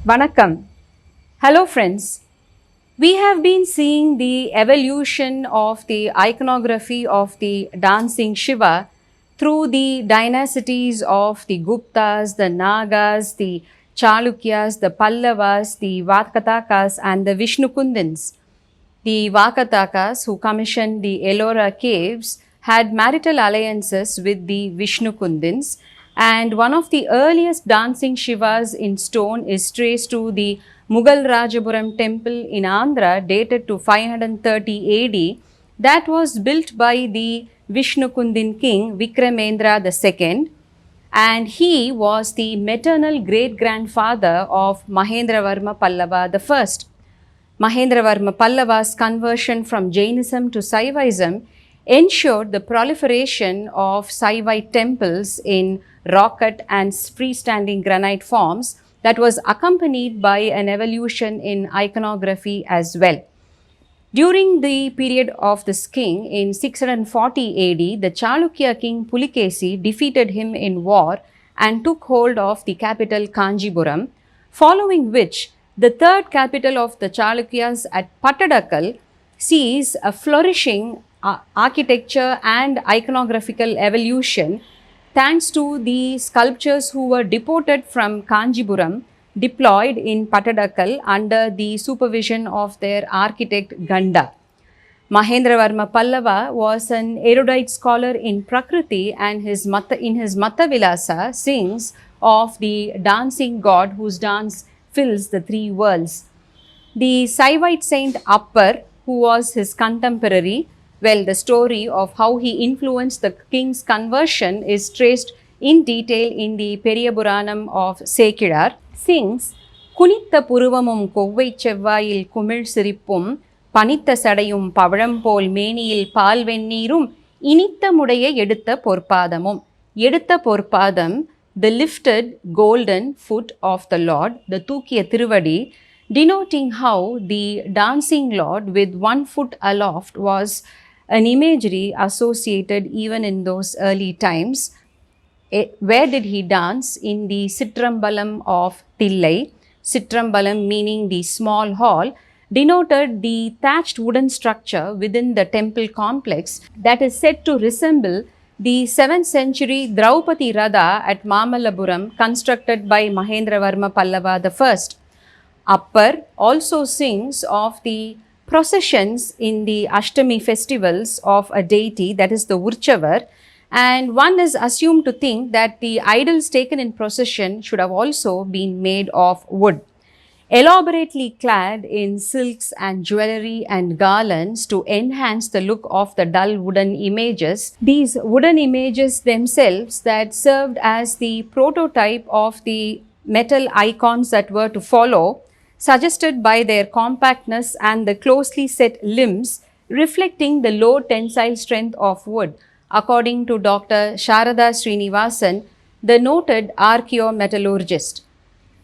Vanakkam. Hello friends. We have been seeing the evolution of the iconography of the dancing Shiva through the dynasties of the Guptas, the Nagas, the Chalukyas, the Pallavas, the Vakatakas and the Vishnukundins. The Vakatakas, who commissioned the Ellora caves, had marital alliances with the Vishnukundins, and one of the earliest dancing Shivas in stone is traced to the Mughal Rajapuram temple in Andhra, dated to 530 AD, that was built by the Vishnukundin king Vikramendra II, and he was the maternal great grandfather of Mahendravarma Pallava I. Mahendravarma Pallava's conversion from Jainism to Saivism ensured the proliferation of Saivite temples in rock cut and freestanding granite forms that was accompanied by an evolution in iconography as well. During the period of this king in 640 AD, the Chalukya king Pulikesi defeated him in war and took hold of the capital Kanjipuram, following which the third capital of the Chalukyas at Pattadakal sees a flourishing architecture and iconographical evolution thanks to the sculptors who were deported from Kanjipuram deployed in Pattadakal under the supervision of their architect Ganda. Mahendravarma Pallava was an erudite scholar in Prakriti, and in his Mattavilasa sings of the dancing god whose dance fills the three worlds. The Saivite saint Appar, who was his contemporary, well, the story of how he influenced the king's conversion is traced in detail in the Periyapuranam of Sekidar, sings, Kunitha Puruvamum Kovai Chevvayil Kumil Sirippum, Panitha Sadayum Pavaram Meniyil Palvenneerum, Initha Mudaya Edutha Porpadamum. Edutha Porpadam, the lifted golden foot of the Lord, the Thukiya Thiruvadi, denoting how the dancing Lord with one foot aloft was an imagery associated even in those early times. Where did he dance? In the Sitrambalam of Tillai. Sitrambalam, meaning the small hall, denoted the thatched wooden structure within the temple complex that is said to resemble the 7th century Draupadi Radha at Mamallapuram, constructed by Mahendravarma Pallava I. Appar also sings of the processions in the Ashtami festivals of a deity, that is the Urchavar, and one is assumed to think that the idols taken in procession should have also been made of wood. Elaborately clad in silks and jewelry and garlands to enhance the look of the dull wooden images, these wooden images themselves that served as the prototype of the metal icons that were to follow, suggested by their compactness and the closely set limbs reflecting the low tensile strength of wood, according to Dr. Sharada Srinivasan, the noted archaeometallurgist.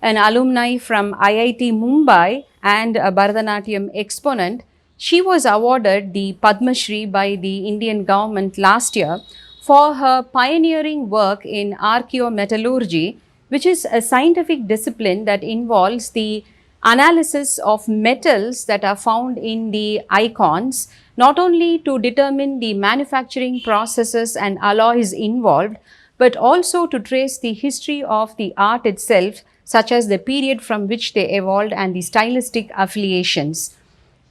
An alumni from IIT Mumbai and a Bharatanatyam exponent, she was awarded the Padma Shri by the Indian government last year for her pioneering work in archaeometallurgy, which is a scientific discipline that involves the analysis of metals that are found in the icons, not only to determine the manufacturing processes and alloys involved, but also to trace the history of the art itself, such as the period from which they evolved and the stylistic affiliations.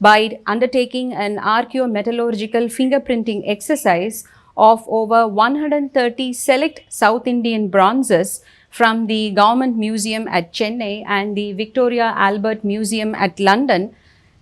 By undertaking an archaeometallurgical fingerprinting exercise of over 130 select South Indian bronzes from the Government Museum at Chennai and the Victoria Albert Museum at London,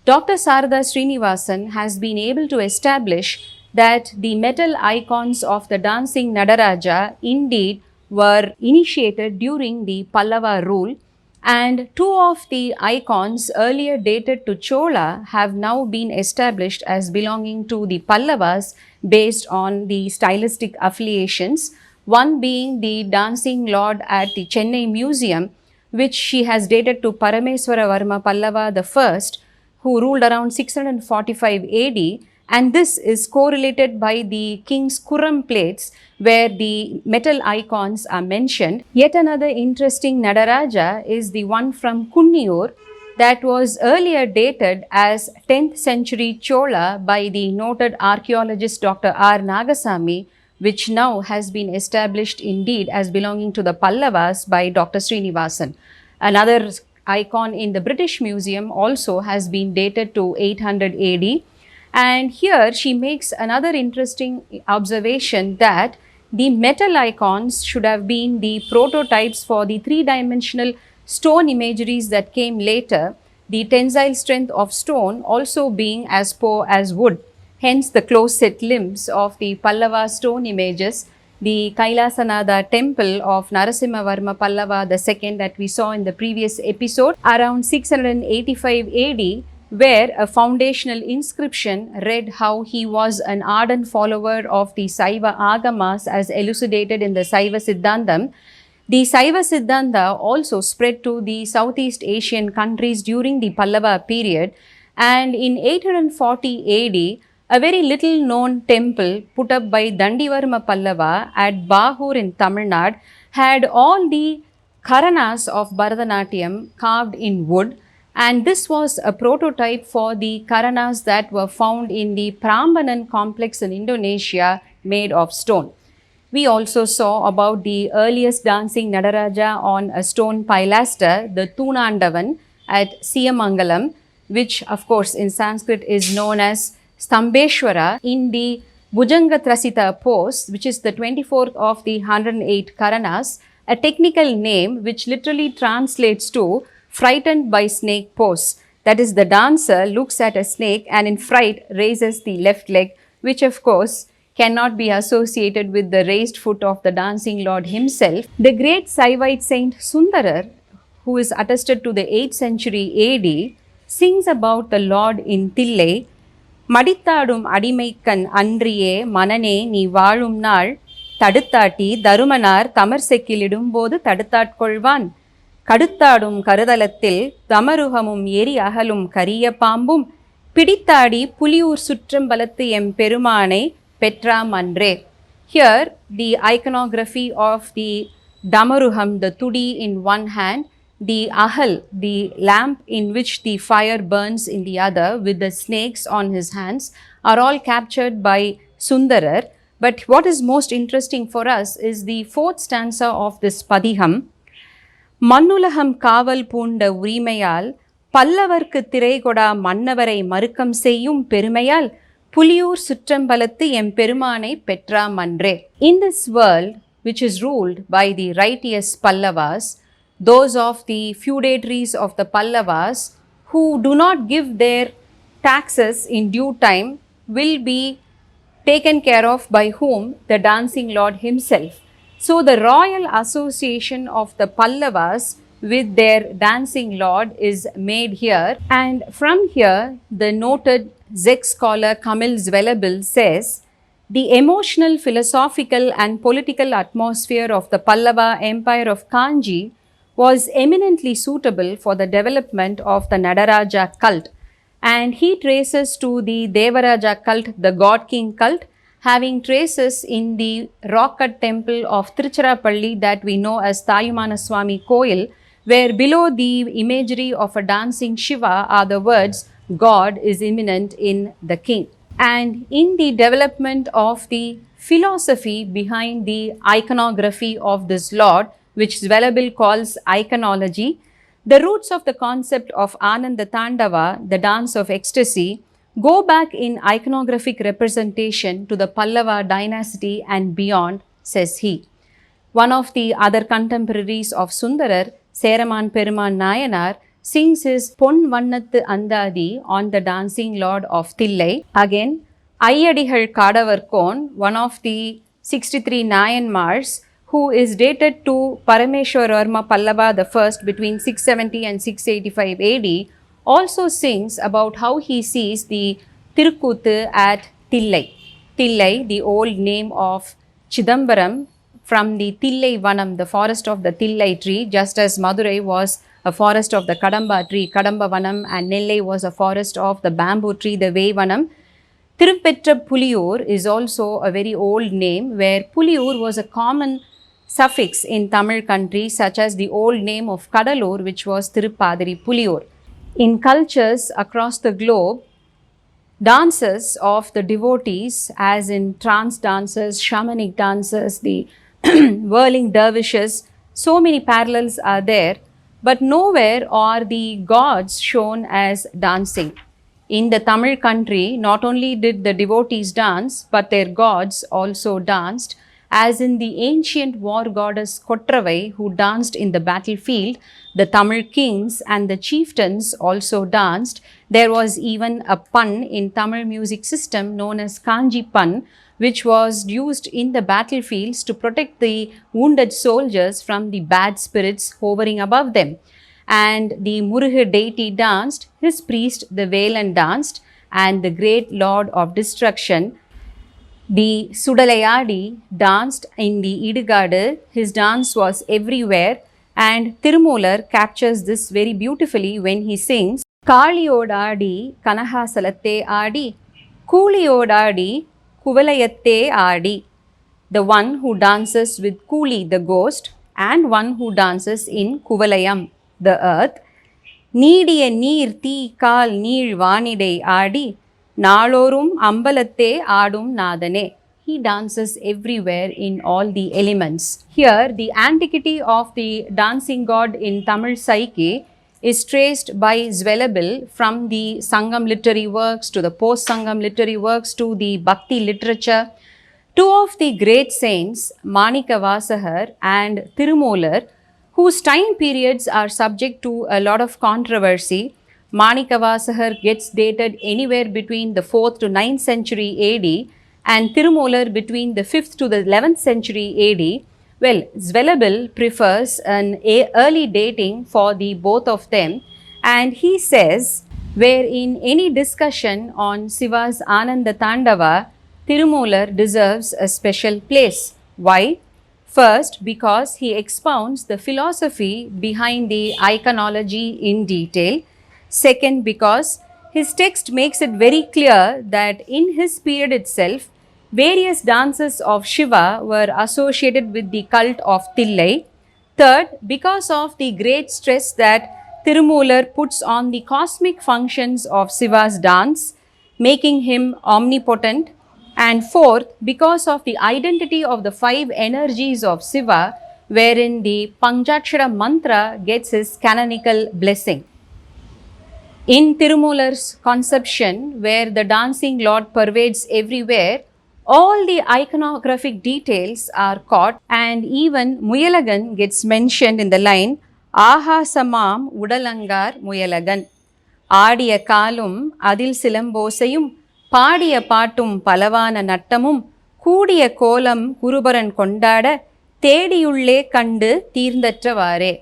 Dr. Sarada Srinivasan has been able to establish that the metal icons of the dancing Nadaraja indeed were initiated during the Pallava rule, and two of the icons earlier dated to Chola have now been established as belonging to the Pallavas based on the stylistic affiliations, one being the dancing lord at the Chennai Museum, which she has dated to Parameswara Varma Pallava I, who ruled around 645 AD, and this is correlated by the King's Kuram plates where the metal icons are mentioned. Yet another interesting Nadaraja is the one from Kunniyur that was earlier dated as 10th century Chola by the noted archaeologist Dr. R. Nagasamy, which now has been established indeed as belonging to the Pallavas by Dr. Srinivasan. Another icon in the British Museum also has been dated to 800 AD. And here she makes another interesting observation that the metal icons should have been the prototypes for the three-dimensional stone imageries that came later, the tensile strength of stone also being as poor as wood. Hence the close-set limbs of the Pallava stone images, the Kailasanada temple of Narasimhavarma Pallava II that we saw in the previous episode around 685 AD, where a foundational inscription read how he was an ardent follower of the Saiva Agamas as elucidated in the Saiva Siddhantam. The Saiva Siddhanta also spread to the Southeast Asian countries during the Pallava period, and in 840 AD, a very little known temple put up by Dandivarma Pallava at Bahur in Tamil Nadu had all the Karanas of Bharatanatyam carved in wood, and this was a prototype for the Karanas that were found in the Prambanan complex in Indonesia made of stone. We also saw about the earliest dancing Nadaraja on a stone pilaster, the Tunandavan at Siyamangalam, which of course in Sanskrit is known as Stambeshwara, in the Bhujanga Trasita pose, which is the 24th of the 108 Karanas, a technical name which literally translates to frightened by snake pose. That is, the dancer looks at a snake and in fright raises the left leg, which of course cannot be associated with the raised foot of the dancing Lord himself. The great Saivite saint Sundarar, who is attested to the 8th century AD, sings about the Lord in Thillai. மடித்தாடும் அடிமைக்கண் அன்றியே மனனே நீ வாழும் நாள் தடுத்தாட்டி தருமனார் தமர் செக்கிலிடும்போது தடுத்தாட்கொள்வான் கடுத்தாடும் கருதலத்தில் தமருகமும் எரி அகலும் கரிய பாம்பும் பிடித்தாடி Puliyur சுற்றம்பலத்து M பெருமானை பெற்றாம் அன்றே. Here the iconography of the Damaruham, the tudi in one hand, the ahal, the lamp in which the fire burns in the other with the snakes on his hands, are all captured by Sundarar. But what is most interesting for us is the fourth stanza of this Padiham. மண்ணுலகம் காவல் பூண்ட உரிமையால் பல்லவர்க்கு திரைகொடா மன்னவரை மறுக்கம் செய்யும் பெருமையால் Puliyur சுற்றம்பலத்து M பெருமானை பெற்றாம் அன்றே. In this world, which is ruled by the righteous Pallavas, those of the feudatories of the Pallavas who do not give their taxes in due time will be taken care of by whom? The dancing Lord himself. So the royal association of the Pallavas with their dancing Lord is made here, and from here the noted Czech scholar Kamil Zweibel says, the emotional, philosophical and political atmosphere of the Pallava Empire of Kanji was eminently suitable for the development of the Nadaraja cult, and he traces to the Devaraja cult, the god king cult, having traces in the rock-cut temple of Tiruchirappalli that we know as Thayumanaswamy Koil, where below the imagery of a dancing Shiva are the words, God is immanent in the king. And in the development of the philosophy behind the iconography of this Lord, which Zweibel calls iconology, the roots of the concept of Ananda Tandava, the dance of ecstasy, go back in iconographic representation to the Pallava dynasty and beyond, says he. One of the other contemporaries of Sundarar, Seraman Peruman Nayanar, sings his Pon Vannathu Andadi on the dancing Lord of Thillai. Again, Ayyadihal Kadavarkon, one of the 63 Nayanmars, who is dated to Parameshwarvarma Pallava I between 670 and 685 AD, also sings about how he sees the Tirukuttu at Thillai. Thillai, the old name of Chidambaram, from the Thillai Vanam, the forest of the Thillai tree, just as Madurai was a forest of the Kadamba tree, Kadamba Vanam, and Nellai was a forest of the bamboo tree, the Veivanam. Tirupettrapuliur is also a very old name, where Puliur was a common suffix in Tamil country, such as the old name of Kadalur, which was Tirupadari Puliur. In cultures across the globe, dances of the devotees, as in trance dances, shamanic dances, the whirling dervishes, so many parallels are there, but nowhere are the gods shown as dancing. In the Tamil country, not only did the devotees dance, but their gods also danced, as in the ancient war goddess Kottravai, who danced in the battlefield. The Tamil kings and the chieftains also danced. There was even a pun in Tamil music system known as Kanji pun, which was used in the battlefields to protect the wounded soldiers from the bad spirits hovering above them. And the Muruga deity danced, his priest the Velan danced, and the great lord of destruction, the Sudalayadi, danced in the Idugadu. His dance was everywhere, and Tirumular captures this very beautifully when he sings Kaliyodadi Kanahasalatte Adi, Kuliyodadi Kuvalayatte Adi. The one who dances with Kuli, the ghost, and one who dances in Kuvalayam, the earth. நீடிய நீர் தீ கால் நீள் வானிடை ஆடி நாளோறும் அம்பலத்தே ஆடும் நாதனே. He dances everywhere in all the elements. Here, the antiquity of the dancing god in Tamil psyche is traced by Zwelabel from the Sangam literary works to the post-Sangam literary works to the Bhakti literature. Two of the great saints, Manikavasahar and Tirumular, whose time periods are subject to a lot of controversy. Manikavasahar gets dated anywhere between the 4th to 9th century AD, and Tirumular between the 5th to the 11th century AD. Well, Zwelabel prefers an early dating for the both of them, and he says, where in any discussion on Siva's Ananda Tandava, Tirumular deserves a special place. Why? First, because he expounds the philosophy behind the iconology in detail. Second, because his text makes it very clear that in his period itself, various dances of Shiva were associated with the cult of Tillai. Third, because of the great stress that Tirumular puts on the cosmic functions of Shiva's dance, making him omnipotent. And fourth, because of the identity of the 5 energies of Shiva, wherein the Panchakshara mantra gets his canonical blessing. In Tirumular's conception, where the dancing lord pervades everywhere, all the iconographic details are caught, and even Muyalagan gets mentioned in the line Ahasamam Udalangar Muyalagan. Aadiya Kalum Adil Silambosayum, பாடிய பாட்டும் பலவான நட்டமும் கூடிய கோலம் குருபரன் கொண்டாட தேடியுள்ளே கண்டு தீர்ந்தற்றவாறே.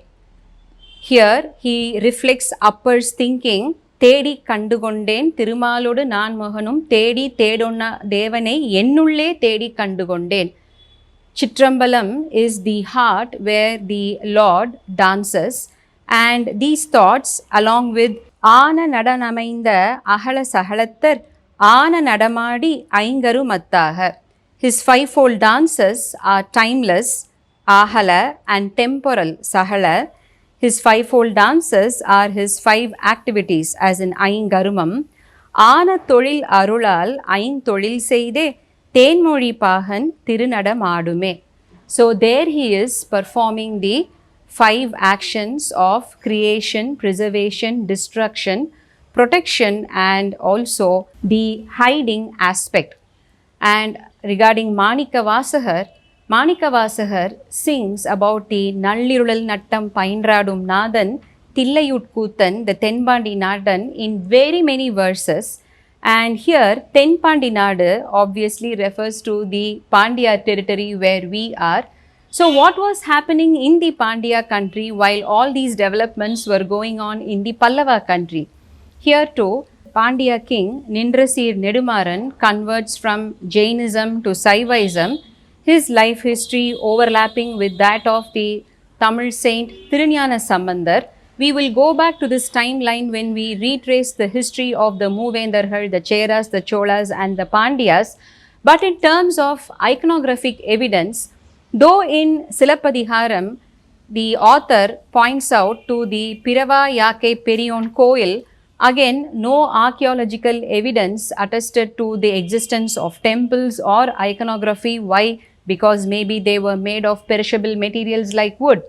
Here he reflects Appar's thinking, தேடி கண்டு கொண்டேன் திருமாலோடு நான் மகனும் தேடி தேடொன்னா தேவனை என்னுள்ளே தேடி கண்டு கொண்டேன். Chitrambalam is the heart where the Lord dances, and these thoughts, along with ஆன நடனமைந்த அகல சகலத்தர் ஆன நடமாடி ஐங்கரு மத்தாக. His 5-fold dances are timeless, ahala, and temporal, sahala. His 5-fold dances are his 5 activities, as in ஐங்கருமம். ஆன தொழில் அருளால் ஐந்தொழில் செய்தே தேன்மொழி பாகன் திருநடமாடுமே. So there he is performing the 5 actions of creation, preservation, destruction, protection, and also the hiding aspect. And regarding Manikavasahar, Manikavasahar sings about the Nallirulal Nattam Paindradum Nadan, Tillayutkuthan, the Tenpandi Nadan, in very many verses. And here, Tenpandi Nadu obviously refers to the Pandya territory where we are. So what was happening in the Pandya country while all these developments were going on in the Pallava country? Here too, Pandya king Nindrasir Nedumaran converts from Jainism to Saivaism, his life history overlapping with that of the Tamil saint Thirunyana Sambandar. We will go back to this timeline when we retrace the history of the Moovendarhal, the Cheras, the Cholas, and the Pandyas. But in terms of iconographic evidence, though in Silappadiharam, the author points out to the Pirava Yake Periyon Koil, again, no archaeological evidence attested to the existence of temples or iconography. Why? Because maybe they were made of perishable materials like wood.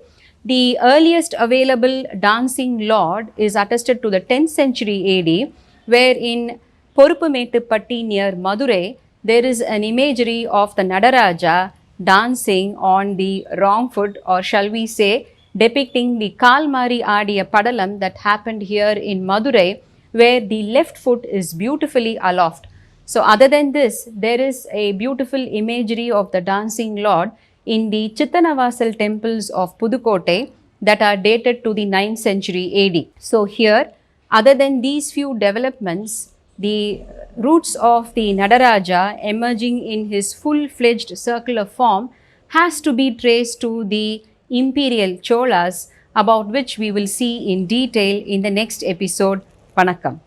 The earliest available dancing lord is attested to the 10th century AD, where in Poruppumettupatti near Madurai, there is an imagery of the Nadaraja dancing on the wrong foot, or shall we say, depicting the Kalmari Adiya Padalam that happened here in Madurai, where the left foot is beautifully aloft. So, other than this, there is a beautiful imagery of the dancing lord in the Chittanavasal temples of Pudukkottai that are dated to the 9th century AD. So, here, other than these few developments, the roots of the Nadaraja emerging in his full-fledged circular form has to be traced to the imperial Cholas, about which we will see in detail in the next episode. Vanakkam.